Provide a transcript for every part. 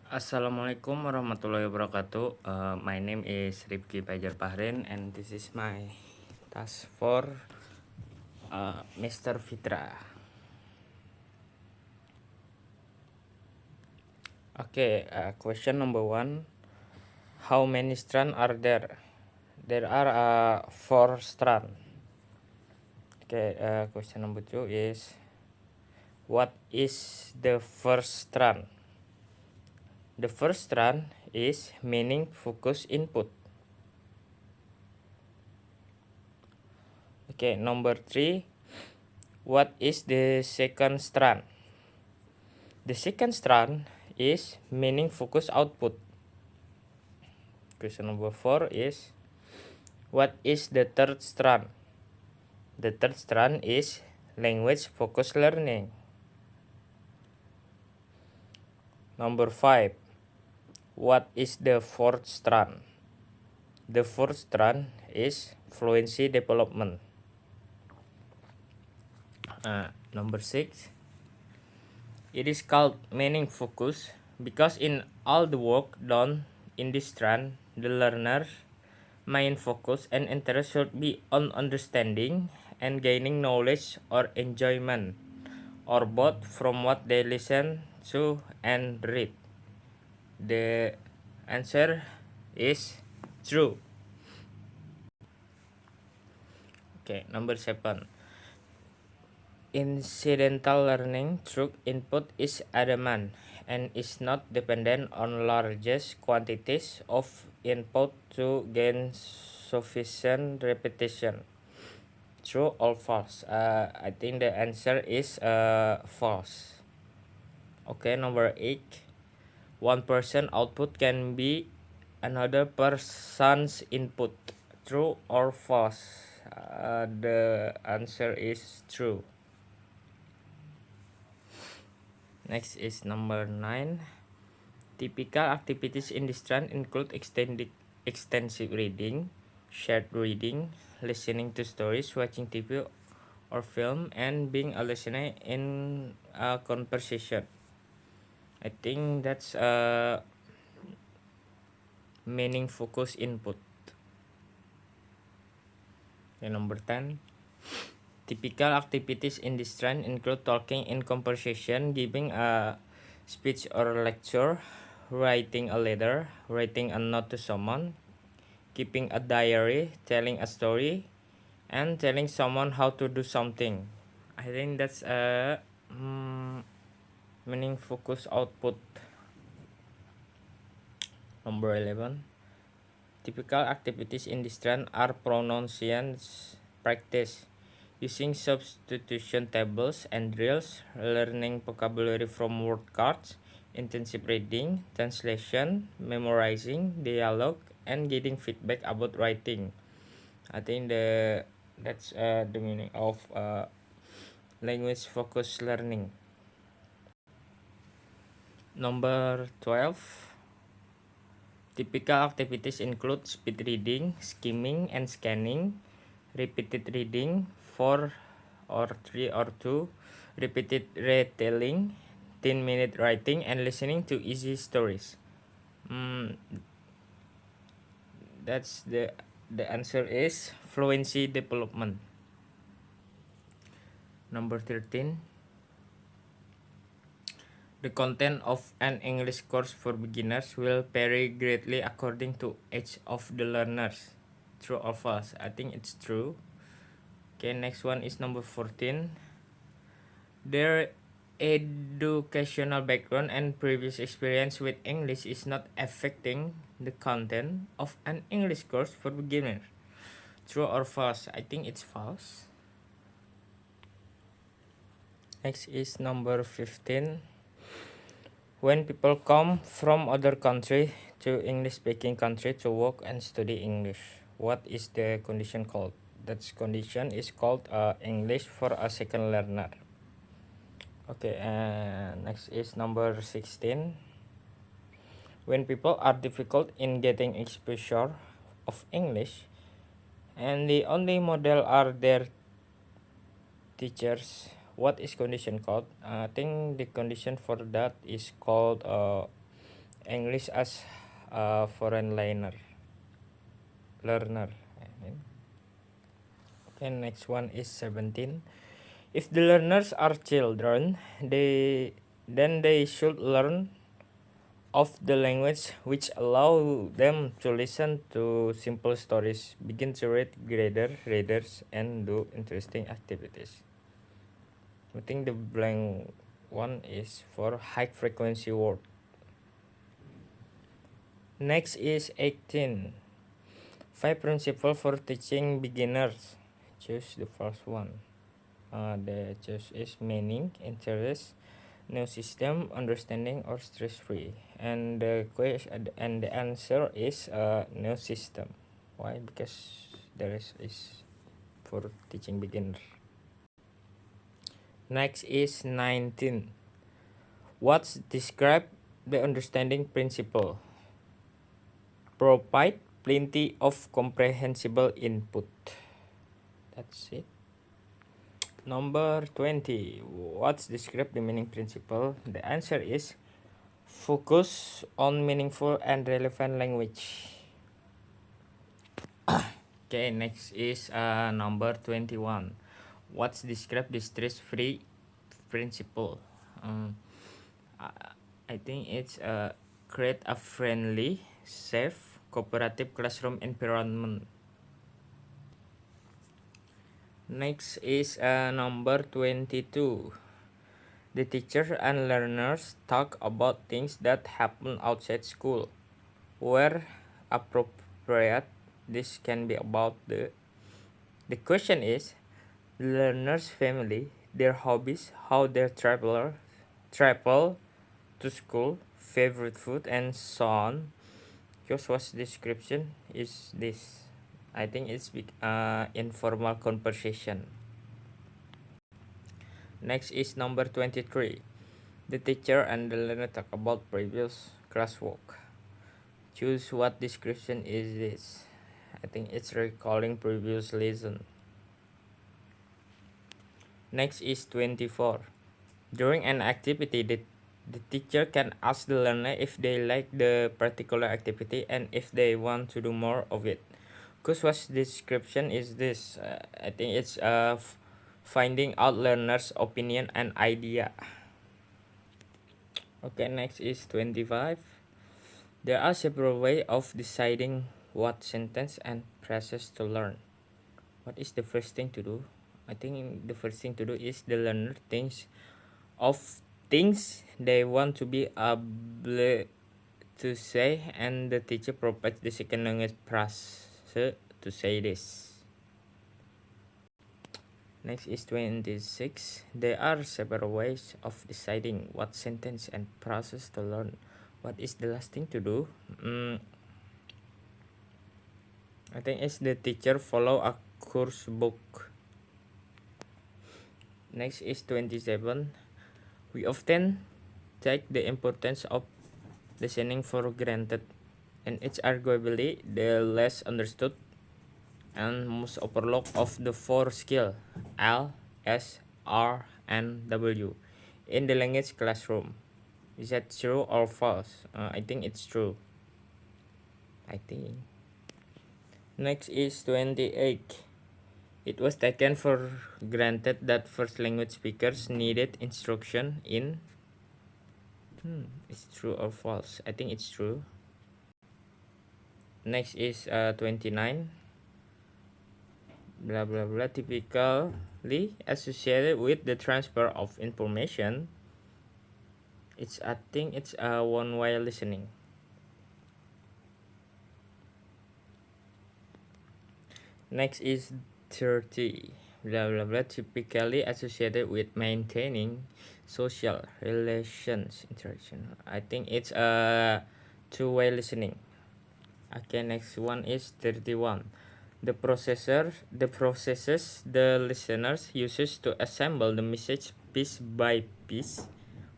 Assalamualaikum warahmatullahi wabarakatuh. My name is Rifki Pajar Pahrin and this is my task for Mr. Fitra. Okay, question number 1. How many strands are there? There are 4 strands. Okay, question number 2 is what is the first strand? The first strand is meaning focus input. Okay, number 3. What is the second strand? The second strand is meaning focus output. Question number 4 is what is the third strand? The third strand is language focus learning. Number 5. What is the fourth strand? The fourth strand is fluency development. Number 6. It is called meaning focus because in all the work done in this strand, the learner's main focus and interest should be on understanding and gaining knowledge or enjoyment, or both from what they listen to and read. The answer is true. Okay, number 7. Incidental learning through input is adamant and is not dependent on largest quantities of input to gain sufficient repetition. True or false? I think the answer is false. Okay, number 8. One person output can be another person's input. True or false? The answer is true. Next is number 9. Typical activities in this strand include extensive reading, shared reading, listening to stories, watching TV or film, and being a listener in a conversation. I think that's a meaning focus input. Okay, number 10. Typical activities in this strand include talking in conversation, giving a speech or lecture, writing a letter, writing a note to someone, keeping a diary, telling a story, and telling someone how to do something. I think that's a meaning focus output. Number 11. Typical activities in this strand are pronunciation practice, using substitution tables and drills, learning vocabulary from word cards, intensive reading, translation, memorizing, dialogue, and getting feedback about writing. I think that's the meaning of language focused learning. Number 12. Typical activities include speed reading, skimming and scanning, repeated reading, 4 or 3 or 2, repeated retelling, 10-minute writing, and listening to easy stories. That's the answer is fluency development. Number 13. The content of an English course for beginners will vary greatly according to age of the learners. True or false? I think it's true. Okay, next one is number 14. Their educational background and previous experience with English is not affecting the content of an English course for beginners. True or false? I think it's false. Next is number 15. When people come from other country to English-speaking country to work and study English, what is the condition called? That condition is called English for a second learner. Okay, and next is number 16. When people are difficult in getting exposure of English, and the only model are their teachers, what is condition called? I think the condition for that is called English as a foreign learner. Okay, next one is 17. If the learners are children, they should learn of the language which allow them to listen to simple stories, begin to read greater readers, and do interesting activities. I think the blank one is for high frequency word. Next is 18. 5 principles for teaching beginners. Choose the first one. The choice is meaning, interest, new system, understanding, or stress-free. And the answer is new system. Why? Because the rest is for teaching beginner. Next is 19. What's describe the understanding principle? Provide plenty of comprehensible input. That's it. Number 20. What's describe the meaning principle? The answer is focus on meaningful and relevant language. Okay, next is number 21. What's describe the stress-free principle? I think it's create a friendly, safe, cooperative classroom environment. Next is number 22. The teacher and learners talk about things that happen outside school. Where appropriate, this can be about the question is the learner's family, their hobbies, how they travel to school, favorite food, and so on. Joshua's description is this. I think it's informal conversation. Next is number 23. The teacher and the learner talk about previous classwork. Choose what description is this. I think it's recalling previous lesson. Next is 24. During an activity, the teacher can ask the learner if they like the particular activity and if they want to do more of it. Kushwa's description is this. I think it's finding out learners' opinion and idea. Okay, next is 25. There are several ways of deciding what sentence and phrases to learn. What is the first thing to do? I think the first thing to do is the learner thinks of things they want to be able to say, and the teacher provides the second language phrase to say this. Next is 26. There are several ways of deciding what sentence and process to learn. What is the last thing to do? I think it's the teacher follow a course book. Next is 27. We often take the importance of listening for granted, and it's arguably the less understood and most overlooked of the four skills L, S, R, and W in the language classroom. Is that true or false? I think it's true. I think. Next is 28. It was taken for granted that first language speakers needed instruction in. It's true or false? I think it's true. Next is 29. Blah blah blah. Typically associated with the transfer of information. I think it's one-way listening. Next is 30. Blah blah blah. Typically associated with maintaining social relations interaction. I think it's two-way listening. Okay, next one is 31. The processes the listeners uses to assemble the message piece by piece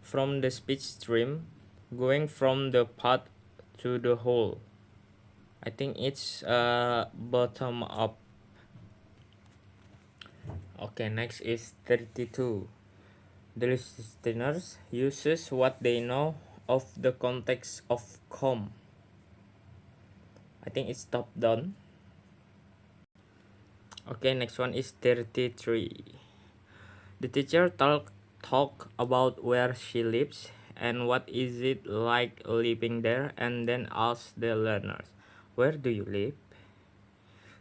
from the speech stream, going from the part to the whole. I think it's bottom up. Okay, next is 32. The listeners uses what they know of the context of calm? I think it's top down. Okay, next one is 33. The teacher talk about where she lives and what is it like living there, and then ask the learners, where do you live?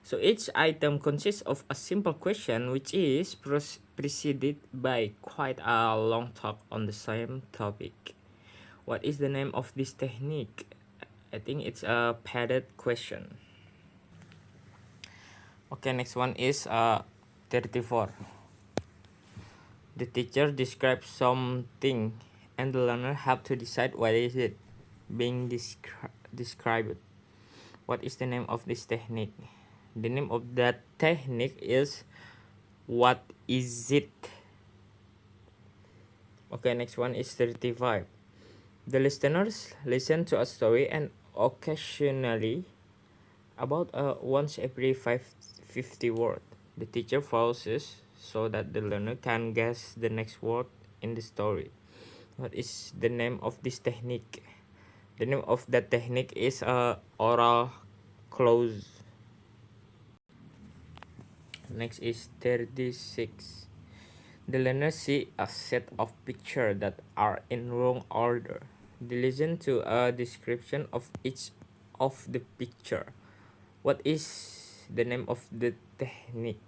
So each item consists of a simple question which is preceded by quite a long talk on the same topic. What is the name of this technique? I think it's a padded question. Okay, next one is 34. The teacher describes something and the learner have to decide what is it being described. What is the name of this technique? The name of that technique is what is it? Okay, next one is 35. The listeners listen to a story and occasionally about once every 50 words. The teacher pauses so that the learner can guess the next word in the story. What is the name of this technique? The name of that technique is oral close. Next is 36. The learner see a set of pictures that are in wrong order. They listen to a description of each of the picture. What is the name of the technique?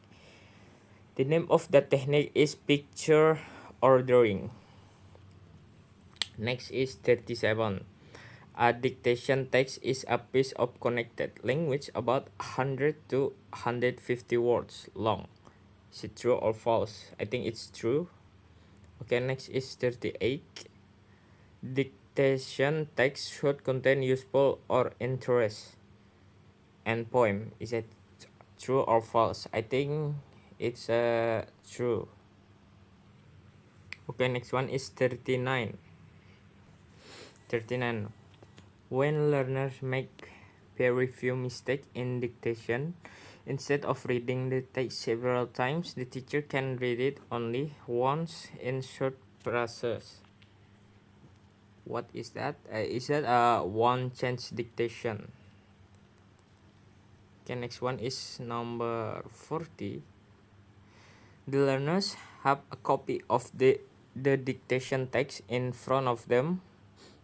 The name of that technique is picture ordering. Next is 37. A dictation text is a piece of connected language about 100 to 150 words long. Is it true or false? I think it's true. Okay, next is 38. Dictation text should contain useful or interest and poem. Is it true or false? I think it's true. Okay, next one is 39. 39. When learners make very few mistakes in dictation, instead of reading the text several times, the teacher can read it only once in short phrases. What is that? Is that a one chance dictation? Okay, next one is number 40. The learners have a copy of the dictation text in front of them.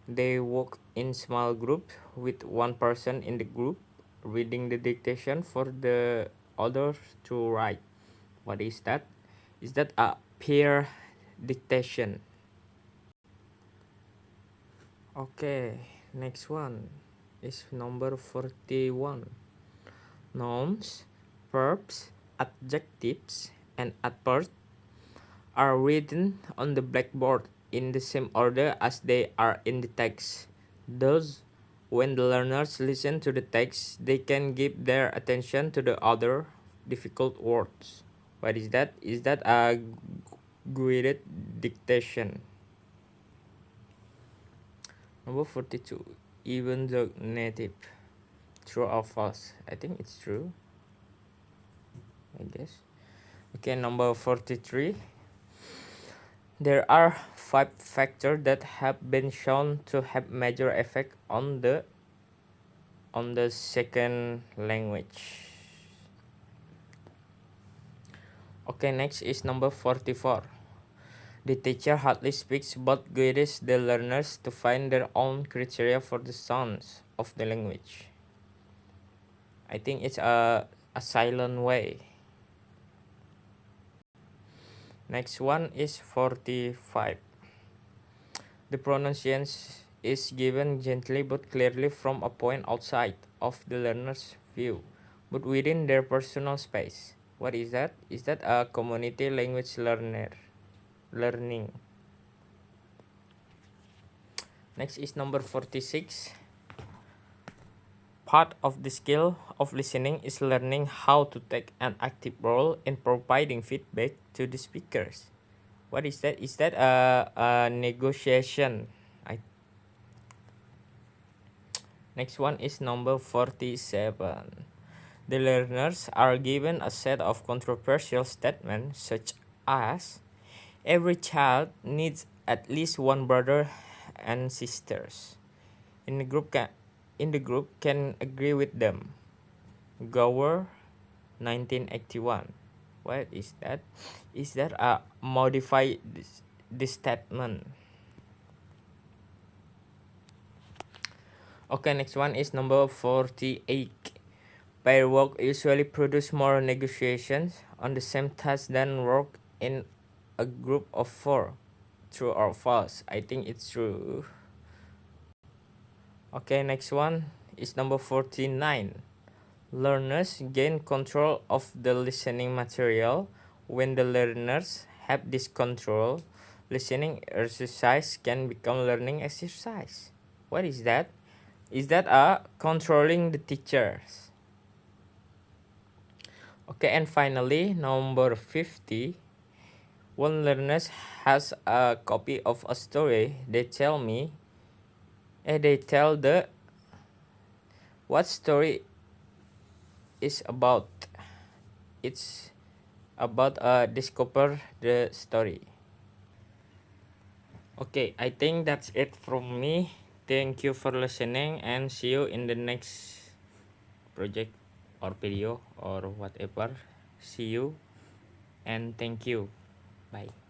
They work in small groups with one person in the group reading the dictation for the others to write. What is that? Is that a peer dictation? Okay, next one is number 41. Nouns, verbs, adjectives, and adverbs are written on the blackboard in the same order as they are in the text. Thus, when the learners listen to the text, they can give their attention to the other difficult words. What is that? Is that a guided dictation? Number 42. Even the native. True or false? I think it's true. I guess. Okay, number 43. There are 5 factors that have been shown to have major effect on the second language. Okay, next is number 44. The teacher hardly speaks but guides the learners to find their own criteria for the sounds of the language. I think it's a silent way. Next one is 45. The pronunciation is given gently but clearly from a point outside of the learner's view, but within their personal space. What is that? Is that a community language learning? Next is number 46. Part of the skill of listening is learning how to take an active role in providing feedback to the speakers. What is that? Is that a negotiation? Next one is number 47. The learners are given a set of controversial statements such as every child needs at least one brother and sisters in the group can agree with them. Gower, 1981. What is that? Is that a modify this statement? Okay, next one is number 48. Pair work usually produce more negotiations on the same task than work in a group of 4. True or false? I think it's true. Okay, next one is number 49. Learners gain control of the listening material. When the learners have this control, listening exercise can become learning exercise. What is that? Is that a controlling the teachers? Okay, and finally, number 50. When learners has a copy of a story, they tell the what story is about. It's about discover the story. Okay, I think that's it from me. Thank you for listening and see you in the next project or video or whatever. See you and thank you. Bye.